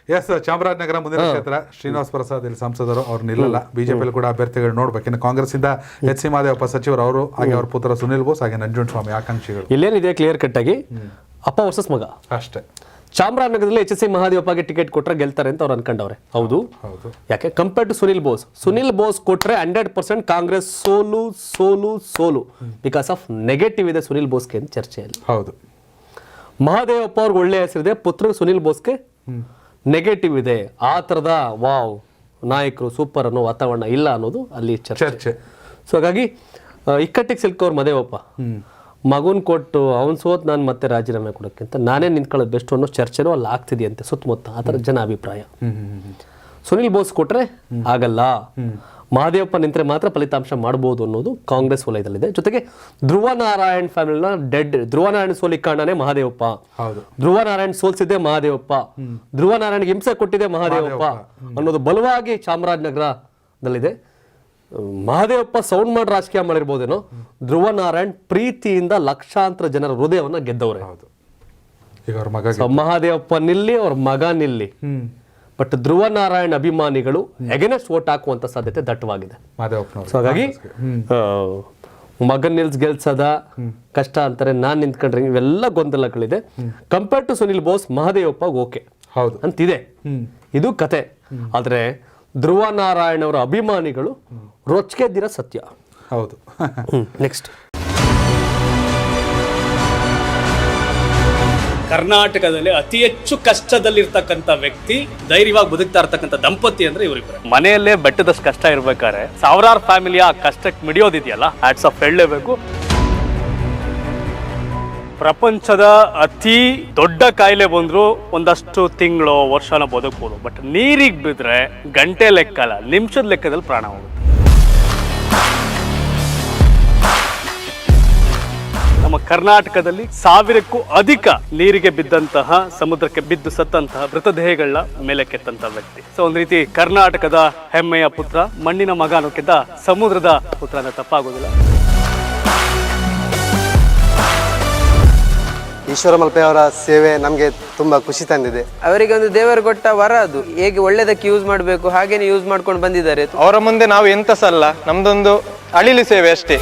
S, Chamarajanagar ಮುಂದಿನ ಕ್ಷೇತ್ರ ಶ್ರೀನಿವಾಸ್ ಪ್ರಸಾದ್ ಇಲ್ಲಿ ಸಂಸದರು, ಅವ್ರು ನಿಲ್ಲಲ್ಲ. ಬಿಜೆಪಿಯಲ್ಲಿ ಕೂಡ ಅಭ್ಯರ್ಥಿಗಳು ನೋಡ್ಬೇಕು. ಇನ್ನು ಕಾಂಗ್ರೆಸ್ ಇಂದ ಎಚ್ ಸಿ ಮಹದೇವಪ್ಪ ಸಚಿವರು, ಅವರು ಹಾಗೆ ಅವ್ರ ಪುತ್ರ ಸುನಿಲ್ ಬೋಸ್, ಹಾಗೆ ನಂಜುಂಡಸ್ವಾಮಿ ಆಕಾಂಕ್ಷಿಗಳು. ಇಲ್ಲೇನಿದೆ ಕ್ಲಿಯರ್ ಕಟ್ ಆಗಿ ಅಪ್ಪ ವರ್ಸಸ್ ಮಗ ಅಷ್ಟೇ. ಚಾಮರಾಜನಗರದಲ್ಲಿ ಎಚ್ ಸಿ ಮಹದೇವಪ್ಪಗೆ ಟಿಕೆಟ್ ಕೊಟ್ರೆ ಗೆಲ್ತಾರೆ ಅಂತ ಅವ್ರು ಅನ್ಕೊಂಡವ್ರೆ. ಹೌದು, ಯಾಕೆ ಕಂಪೇರ್ ಟು ಸುನಿಲ್ ಬೋಸ್ ಕೊಟ್ರೆ 100% ಕಾಂಗ್ರೆಸ್ ಸೋಲು ಬಿಕಾಸ್ ಆಫ್ ನೆಗೆಟಿವ್ ಇದೆ ಸುನಿಲ್ ಬೋಸ್ಗೆ ಅಂತ ಚರ್ಚೆಯಲ್ಲಿ. ಹೌದು, ಮಹದೇವಪ್ಪ ಅವ್ರಿಗೆ ಒಳ್ಳೆ ಹೆಸರಿದೆ, ಪುತ್ರ ಸುನಿಲ್ ಬೋಸ್ಗೆ ನೆಗೆಟಿವ್ ಇದೆ. ಆ ಥರದ ವಾವ್ ನಾಯಕರು ಸೂಪರ್ ಅನ್ನೋ ವಾತಾವರಣ ಇಲ್ಲ ಅನ್ನೋದು ಅಲ್ಲಿ ಚರ್ಚೆ. ಸೊ ಹಾಗಾಗಿ ಇಕ್ಕಟ್ಟಿಗೆ ಸಿಲ್ಕವ್ರು ಮಹದೇವಪ್ಪ ಮಗುನ್ ಕೊಟ್ಟು ಅವ್ನು ಸೋತ್ ನಾನು ಮತ್ತೆ ರಾಜೀನಾಮೆ ಕೊಡೋಕ್ಕಿಂತ ನಾನೇ ನಿಂತ್ಕೊಳ್ಳೋದು ಬೆಸ್ಟ್ ಅನ್ನೋ ಚರ್ಚೆನೂ ಅಲ್ಲಿ ಆಗ್ತಿದೆಯಂತೆ ಸುತ್ತಮುತ್ತ. ಆ ಥರ ಜನ ಅಭಿಪ್ರಾಯ. ಸುನಿಲ್ ಬೋಸ್ ಕೊಟ್ರೆ ಆಗಲ್ಲ, ಮಹದೇವಪ್ಪ ನಿಂತರೆ ಮಾತ್ರ ಫಲಿತಾಂಶ ಮಾಡ್ಬೋದು ಅನ್ನೋದು ಕಾಂಗ್ರೆಸ್ ವಲಯದಲ್ಲಿದೆ. ಜೊತೆಗೆ ಧ್ರುವ ನಾರಾಯಣ್ ಫ್ಯಾಮಿಲಿನ ಧ್ರುವ ನಾರಾಯಣ್ ಸೋಲಿಗೆ ಕಾರಣನೇ ಮಹದೇವಪ್ಪ. ಧ್ರುವ ನಾರಾಯಣ್ ಸೋಲ್ಸಿದ್ದೆ ಮಹದೇವಪ್ಪ, ಧ್ರುವ ನಾರಾಯಣ್ಗೆ ಹಿಂಸೆ ಕೊಟ್ಟಿದೆ ಮಹದೇವಪ್ಪ ಅನ್ನೋದು ಬಲವಾಗಿ ಚಾಮರಾಜನಗರದಲ್ಲಿದೆ. ಮಹದೇವಪ್ಪ ಸೌಂಡ್ ಮಾಡಿ ರಾಜಕೀಯ ಮಾಡಿರ್ಬೋದೇನೋ, ಧ್ರುವ ನಾರಾಯಣ್ ಪ್ರೀತಿಯಿಂದ ಲಕ್ಷಾಂತರ ಜನರ ಹೃದಯವನ್ನ ಗೆದ್ದವ್ರೆ. ಮಹದೇವಪ್ಪ ನಿಲ್ಲಿ, ಅವ್ರ ಮಗ ನಿಲ್ಲಿ, ಬಟ್ ಧ್ರುವ ನಾರಾಯಣ್ ಅಭಿಮಾನಿಗಳು ಎಗೇನೆಸ್ಟ್ ವೋಟ್ ಹಾಕುವಂತ ಸಾಧ್ಯತೆ ದಟ್ಟವಾಗಿದೆ. ಸೊ ಹಾಗಾಗಿ ಮಗನ್ ಗೆಲ್ಸದ ಕಷ್ಟ ಅಂತಾರೆ, ನಾನ್ ನಿಂತ್ಕೊಂಡ್ರೆ ಇವೆಲ್ಲ ಗೊಂದಲಗಳಿದೆ. Compare to Sunil Bose Mahadevappa okay ಅಂತಿದೆ, ಇದು ಕತೆ. ಆದ್ರೆ ಧ್ರುವ ನಾರಾಯಣ್ ಅವರ ಅಭಿಮಾನಿಗಳು ರೊಚ್ಗೆದ್ದಿರೋ ಸತ್ಯ. ಹೌದು. ನೆಕ್ಸ್ಟ್, ಕರ್ನಾಟಕದಲ್ಲಿ ಅತಿ ಹೆಚ್ಚು ಕಷ್ಟದಲ್ಲಿರ್ತಕ್ಕಂಥ ವ್ಯಕ್ತಿ, ಧೈರ್ಯವಾಗಿ ಬದುಕ್ತಾ ಇರ್ತಕ್ಕಂಥ ದಂಪತಿ ಅಂದ್ರೆ ಇವರಿಬ್ಬರು. ಮನೆಯಲ್ಲೇ ಬೆಟ್ಟದಷ್ಟು ಕಷ್ಟ ಇರ್ಬೇಕಾದ್ರೆ ಸಾವಿರಾರು ಫ್ಯಾಮಿಲಿಯ ಕಷ್ಟಕ್ಕೆ ಮಿಡಿಯೋದಿದೆಯಲ್ಲ, ಹ್ಯಾಟ್ಸ್ ಆಫ್ ಹೇಳಲೇಬೇಕು. ಪ್ರಪಂಚದ ಅತಿ ದೊಡ್ಡ ಕಾಯಿಲೆ ಬಂದ್ರು ಒಂದಷ್ಟು ತಿಂಗಳು ವರ್ಷನ ಬದುಕಬಹುದು, ಬಟ್ ನೀರಿಗೆ ಬಿದ್ರೆ ಗಂಟೆ ಲೆಕ್ಕಲ್ಲ, ನಿಮಿಷದ ಲೆಕ್ಕದಲ್ಲಿ ಪ್ರಾಣ ಹೋಗುತ್ತೆ. ನಮ್ಮ ಕರ್ನಾಟಕದಲ್ಲಿ 1000ಕ್ಕೂ ಅಧಿಕ ನೀರಿಗೆ ಬಿದ್ದಂತಹ, ಸಮುದ್ರಕ್ಕೆ ಬಿದ್ದು ಸತ್ತಂತಹ ಮೃತದೇಹಗಳನ್ನ ಮೇಲೆ ಕೆತ್ತಂತಹ ವ್ಯಕ್ತಿ. ಸೊ ಒಂದ್ ರೀತಿ ಕರ್ನಾಟಕದ ಹೆಮ್ಮೆಯ ಪುತ್ರ, ಮಣ್ಣಿನ ಮಗ ಅನ್ನೋಕ್ಕಿಂತ ಸಮುದ್ರದ ಪುತ್ರ ಅಂದ್ರೆ ತಪ್ಪಾಗೋದಿಲ್ಲ. ಈಶ್ವರ ಮಲ್ಪೆ ಅವರ ಸೇವೆ ನಮಗೆ ತುಂಬಾ ಖುಷಿ ತಂದಿದೆ. ಅವರಿಗೆ ಒಂದು ದೇವರು ಕೊಟ್ಟ ವರ ಅದು, ಹೇಗೆ ಒಳ್ಳೆದಕ್ಕೆ ಯೂಸ್ ಮಾಡಬೇಕು ಹಾಗೇನೆ ಯೂಸ್ ಮಾಡ್ಕೊಂಡು ಬಂದಿದ್ದಾರೆ. ಅವರ ಮುಂದೆ ನಾವು ಎಂತ ಸಲ್ಲ, ನಮ್ದೊಂದು ಅಳಿಲು ಸೇವೆ ಅಷ್ಟೇ.